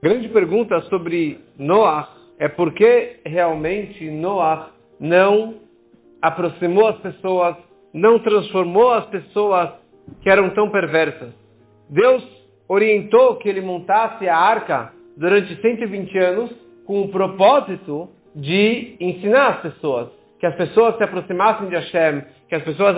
A grande pergunta sobre Noach é por que realmente Noach não aproximou as pessoas, não transformou as pessoas que eram tão perversas. Deus orientou que ele montasse a arca durante 120 anos com o propósito de ensinar as pessoas, que as pessoas se aproximassem de Hashem, que as pessoas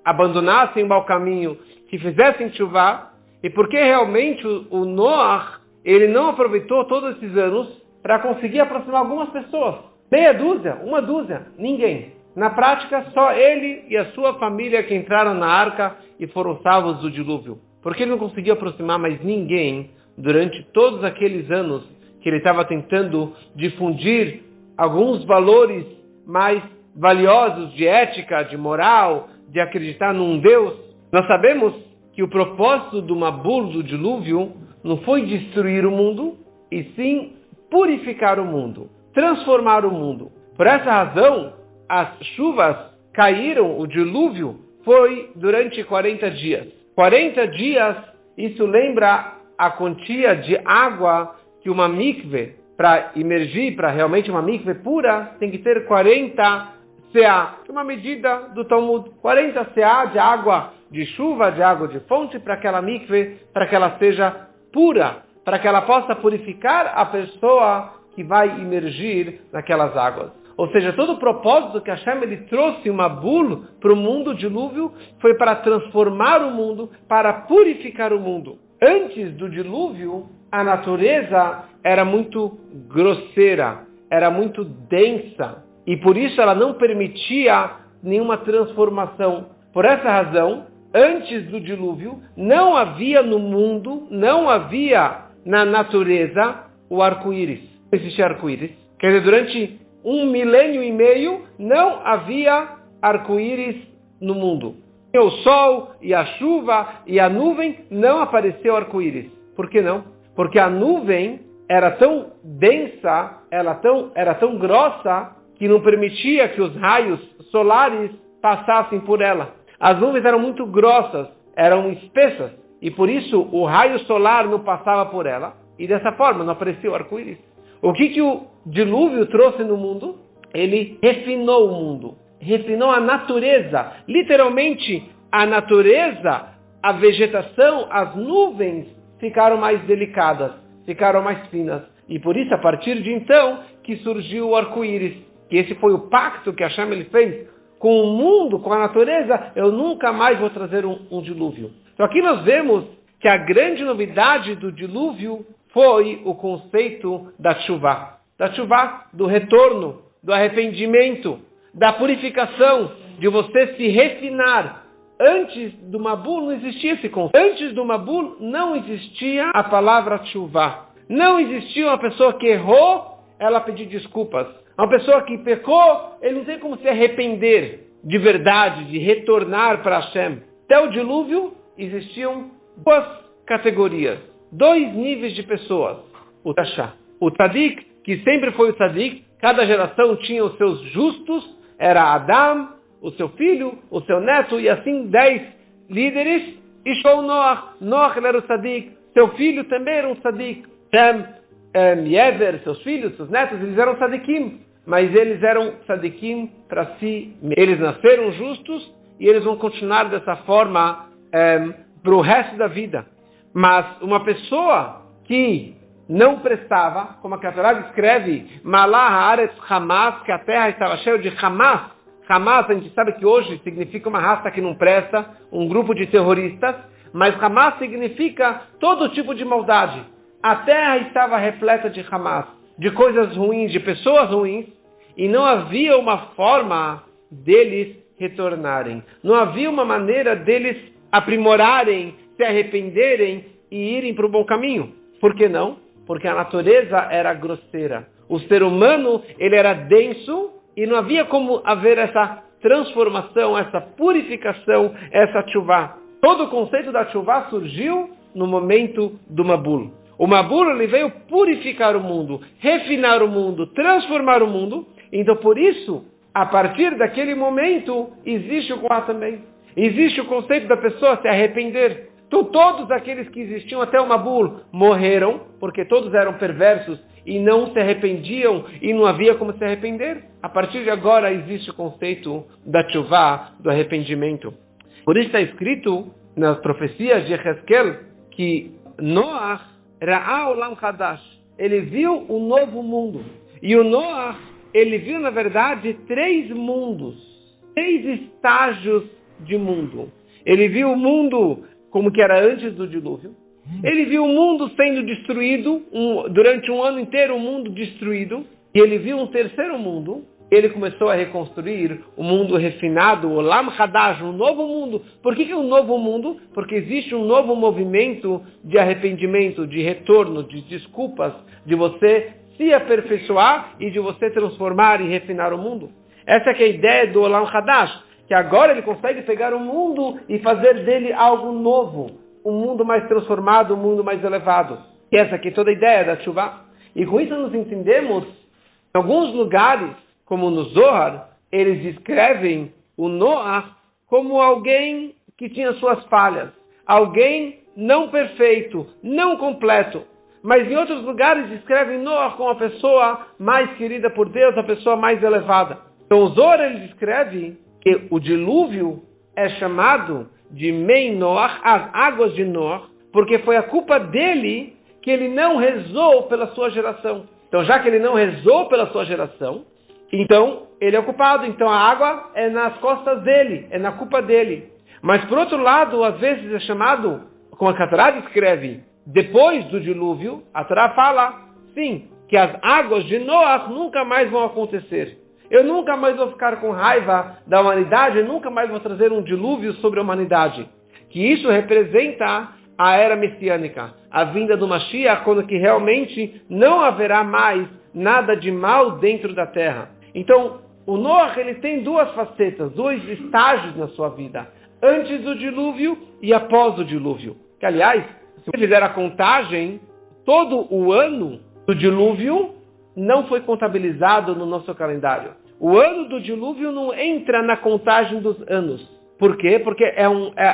abandonassem o mau caminho, que fizessem chuvá, e porque realmente o Noach, ele não aproveitou todos esses anos para conseguir aproximar algumas pessoas. Meia dúzia, uma dúzia, ninguém. Na prática, só ele e a sua família que entraram na arca e foram salvos do dilúvio. Porque ele não conseguiu aproximar mais ninguém durante todos aqueles anos que ele estava tentando difundir alguns valores mais valiosos de ética, de moral, de acreditar num Deus. Nós sabemos que o propósito do Mabul, do dilúvio, não foi destruir o mundo, e sim purificar o mundo, transformar o mundo. Por essa razão, as chuvas caíram, o dilúvio foi durante 40 dias. 40 dias, isso lembra a quantia de água que uma mikve, para emergir, para realmente uma mikve pura, tem que ter 40 CA, que é uma medida do Talmud. 40 CA de água de chuva, de água de fonte, para aquela mikve, para que ela seja pura, para que ela possa purificar a pessoa que vai emergir naquelas águas. Ou seja, todo o propósito que Hashem ele trouxe uma bula para o mundo dilúvio foi para transformar o mundo, para purificar o mundo. Antes do dilúvio, a natureza era muito grosseira, era muito densa, e por isso ela não permitia nenhuma transformação. Por essa razão, antes do dilúvio, não havia no mundo, não havia na natureza o arco-íris. Não existia arco-íris. Quer dizer, durante 1 milênio e meio, não havia arco-íris no mundo. E o sol, e a chuva, e a nuvem, não apareceu arco-íris. Por que não? Porque a nuvem era tão densa, era tão grossa, que não permitia que os raios solares passassem por ela. As nuvens eram muito grossas, eram espessas, e por isso o raio solar não passava por ela, e dessa forma não apareceu o arco-íris. O que o dilúvio trouxe no mundo? Ele refinou o mundo, refinou a natureza, literalmente a natureza, a vegetação, as nuvens ficaram mais delicadas, ficaram mais finas, e por isso a partir de então que surgiu o arco-íris, que esse foi o pacto que Hashem ele fez com o mundo, com a natureza. Eu nunca mais vou trazer um dilúvio. Então aqui nós vemos que a grande novidade do dilúvio foi o conceito da tshuva, do retorno, do arrependimento, da purificação, de você se refinar. Antes do Mabul não existia esse conceito. Antes do Mabul não existia a palavra tshuva. Não existia uma pessoa que errou, ela pedir desculpas. Uma pessoa que pecou, ele não tem como se arrepender de verdade, de retornar para Hashem. Até o dilúvio existiam duas categorias, 2 níveis de pessoas. O Tashá, o Tzadik, que sempre foi o Tzadik, cada geração tinha os seus justos, era Adam, o seu filho, o seu neto, e assim 10 líderes, e Shou Noach. Noach era o Tzadik, seu filho também era um Tzadik. Sem, Yezer, seus filhos, seus netos, eles eram Tzadikim, mas eles eram Tzadikim para si. Eles nasceram justos e eles vão continuar dessa forma para o resto da vida. Mas uma pessoa que não prestava, como a Torá descreve, Malah Haaretz Hamas, que a terra estava cheia de Hamas. Hamas, a gente sabe que hoje significa uma raça que não presta, um grupo de terroristas, mas Hamas significa todo tipo de maldade. A terra estava repleta de Hamas, de coisas ruins, de pessoas ruins, e não havia uma forma deles retornarem. Não havia uma maneira deles aprimorarem, se arrependerem e irem para o bom caminho. Por que não? Porque a natureza era grosseira. O ser humano, ele era denso e não havia como haver essa transformação, essa purificação, essa tshuva. Todo o conceito da tshuva surgiu no momento do Mabul. O Mabul ele veio purificar o mundo, refinar o mundo, transformar o mundo. Então, por isso, a partir daquele momento, existe o Qur'an também. Existe o conceito da pessoa se arrepender. Então todos aqueles que existiam até o Mabul morreram, porque todos eram perversos e não se arrependiam e não havia como se arrepender. A partir de agora existe o conceito da tchuvá, do arrependimento. Por isso está escrito nas profecias de Hezkel que Noach ra'a olam hadash, ele viu um novo mundo. E o Noach, ele viu na verdade 3 mundos, 3 estágios de mundo. Ele viu o mundo como que era antes do dilúvio. Ele viu o mundo sendo destruído, durante um ano inteiro o mundo destruído. E ele viu um terceiro mundo. Ele começou a reconstruir o mundo refinado, o Olam Hadash, um novo mundo. Por que um novo mundo? Porque existe um novo movimento de arrependimento, de retorno, de desculpas, de você se aperfeiçoar e de você transformar e refinar o mundo. Essa que é a ideia do Olam Hadash, que agora ele consegue pegar o mundo e fazer dele algo novo, um mundo mais transformado, um mundo mais elevado. E essa aqui é toda a ideia da Teshuvah. E com isso nós entendemos, em alguns lugares, como no Zohar, eles descrevem o Noach como alguém que tinha suas falhas, alguém não perfeito, não completo. Mas em outros lugares descrevem Noach como a pessoa mais querida por Deus, a pessoa mais elevada. Então o Zohar ele descreve que o dilúvio é chamado de Mei Noach, as águas de Noach, porque foi a culpa dele que ele não rezou pela sua geração. Então já que ele não rezou pela sua geração, então ele é o culpado. Então a água é nas costas dele, é na culpa dele. Mas por outro lado, às vezes é chamado, como a Torá descreve, depois do dilúvio, a Torá fala, sim, que as águas de Noach nunca mais vão acontecer. Eu nunca mais vou ficar com raiva da humanidade, eu nunca mais vou trazer um dilúvio sobre a humanidade. Que isso representa a era messiânica, a vinda do Mashiach, quando que realmente não haverá mais nada de mal dentro da terra. Então, o Noach ele tem 2 facetas, 2 estágios na sua vida, antes do dilúvio e após o dilúvio. Que, aliás, se você fizer a contagem, todo o ano do dilúvio não foi contabilizado no nosso calendário. O ano do dilúvio não entra na contagem dos anos. Por quê? Porque é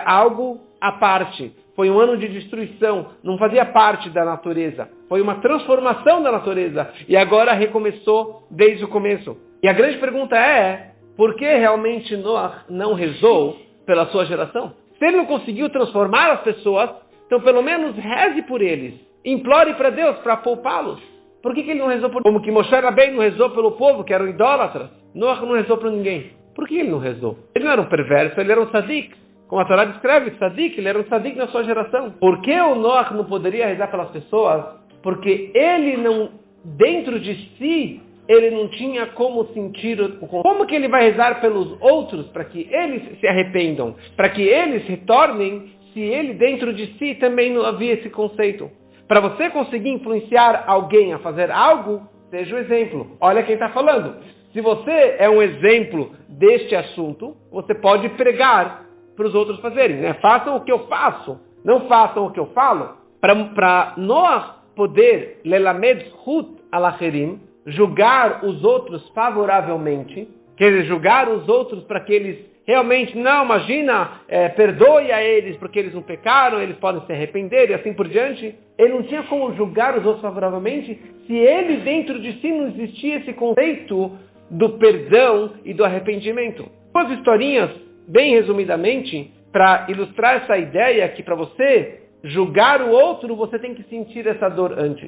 algo à parte. Foi um ano de destruição, não fazia parte da natureza. Foi uma transformação da natureza. E agora recomeçou desde o começo. E a grande pergunta é, por que realmente Noach não rezou pela sua geração? Se ele não conseguiu transformar as pessoas, então pelo menos reze por eles. Implore para Deus para poupá-los. Por que ele não rezou por... Como que Moshe Rabbeinu não rezou pelo povo, que eram idólatras? Noach não rezou para ninguém. Por que ele não rezou? Ele não era um perverso, ele era um tzadik. Como a Torá descreve, tzadik, ele era um tzadik na sua geração. Por que o Noach não poderia rezar pelas pessoas? Porque ele não, dentro de si, ele não tinha como sentir... Como que ele vai rezar pelos outros para que eles se arrependam? Para que eles retornem, se ele dentro de si também não havia esse conceito? Para você conseguir influenciar alguém a fazer algo, seja o exemplo. Olha quem está falando. Se você é um exemplo deste assunto, você pode pregar para os outros fazerem. Né? Façam o que eu faço, não façam o que eu falo. Para nós poder, lelamed zchut alacherim, julgar os outros favoravelmente, quer dizer, julgar os outros para que eles realmente, não, imagina, perdoe a eles porque eles não pecaram, eles podem se arrepender e assim por diante. Ele não tinha como julgar os outros favoravelmente se ele dentro de si não existia esse conceito do perdão e do arrependimento. Duas historinhas, bem resumidamente, para ilustrar essa ideia que para você julgar o outro, você tem que sentir essa dor antes.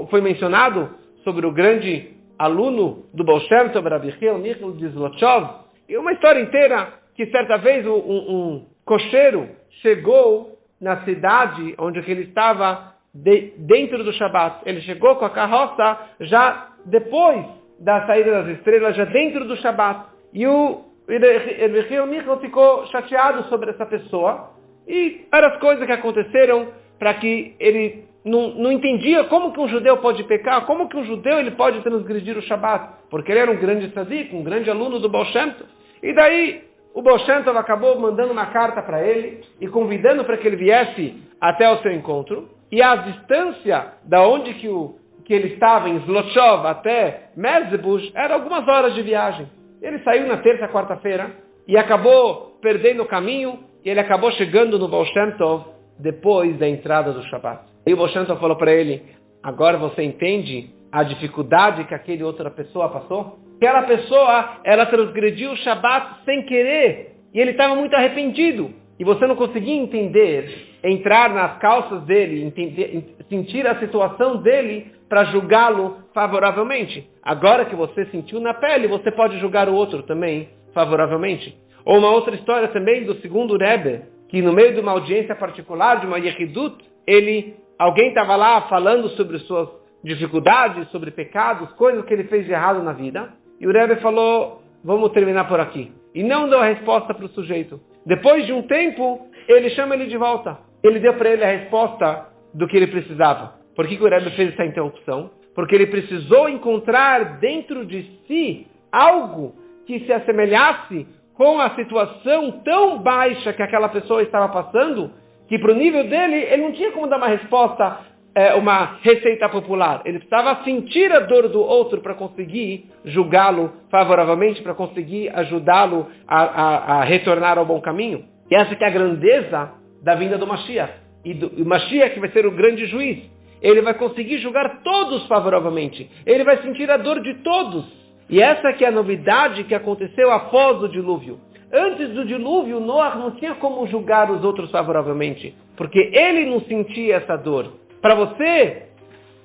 Foi mencionado sobre o grande aluno do Baal Shem Tov, Rav Yechiel Michal de Zlotchov, e uma história inteira que certa vez um cocheiro chegou na cidade onde ele estava dentro do Shabat. Ele chegou com a carroça já depois da saída das estrelas, já dentro do Shabat. E o Rav Yechiel Michal ficou chateado sobre essa pessoa e várias coisas que aconteceram para que ele não entendia como que um judeu pode pecar, como que um judeu ele pode transgredir o Shabat, porque ele era um grande tzadik, um grande aluno do Baal Shem Tov. E daí o Baal Shem Tov acabou mandando uma carta para ele e convidando para que ele viesse até o seu encontro. E a distância da onde que ele estava, em Zlotchov, até Merzebush, era algumas horas de viagem. Ele saiu na terça, quarta-feira e acabou perdendo o caminho e ele acabou chegando no Baal Shem Tov depois da entrada do Shabat. E o Baal Shem Tov falou para ele, agora você entende a dificuldade que aquele outra pessoa passou? Aquela pessoa, ela transgrediu o Shabat sem querer, e ele estava muito arrependido. E você não conseguia entender, entrar nas calças dele, sentir a situação dele para julgá-lo favoravelmente. Agora que você sentiu na pele, você pode julgar o outro também favoravelmente. Ou uma outra história também do segundo Rebbe, que no meio de uma audiência particular, de uma Yechidut, alguém estava lá falando sobre suas dificuldades, sobre pecados, coisas que ele fez de errado na vida. E o Rebbe falou, vamos terminar por aqui. E não deu a resposta para o sujeito. Depois de um tempo, ele chama ele de volta. Ele deu para ele a resposta do que ele precisava. Por que o Rebbe fez essa interrupção? Porque ele precisou encontrar dentro de si algo que se assemelhasse com a situação tão baixa que aquela pessoa estava passando, que para o nível dele, ele não tinha como dar uma resposta, uma receita popular. Ele precisava sentir a dor do outro para conseguir julgá-lo favoravelmente, para conseguir ajudá-lo a retornar ao bom caminho. E essa que é a grandeza da vinda do Mashiach. E o Mashiach vai ser o grande juiz. Ele vai conseguir julgar todos favoravelmente. Ele vai sentir a dor de todos. E essa que é a novidade que aconteceu após o dilúvio. Antes do dilúvio, Noah não tinha como julgar os outros favoravelmente, porque ele não sentia essa dor. Para você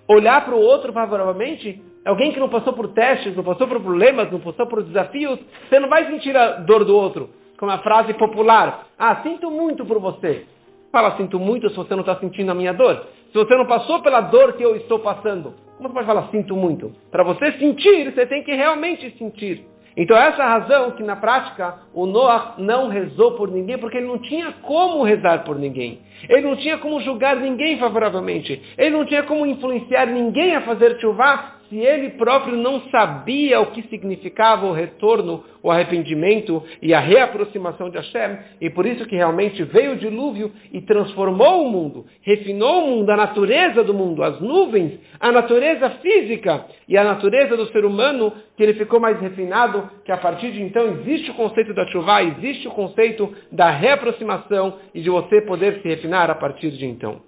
olhar para o outro favoravelmente, alguém que não passou por testes, não passou por problemas, não passou por desafios, você não vai sentir a dor do outro. Como a frase popular, sinto muito por você. Fala, sinto muito se você não está sentindo a minha dor. Se você não passou pela dor que eu estou passando, como você pode falar, sinto muito? Para você sentir, você tem que realmente sentir. Então essa é a razão que na prática o Noah não rezou por ninguém, porque ele não tinha como rezar por ninguém. Ele não tinha como julgar ninguém favoravelmente. Ele não tinha como influenciar ninguém a fazer tchuvá se ele próprio não sabia o que significava o retorno, o arrependimento e a reaproximação de Hashem. E por isso que realmente veio o dilúvio e transformou o mundo, refinou o mundo, a natureza do mundo, as nuvens, a natureza física e a natureza do ser humano, que ele ficou mais refinado, que a partir de então existe o conceito da tchuvá, existe o conceito da reaproximação e de você poder se refinar a partir de então.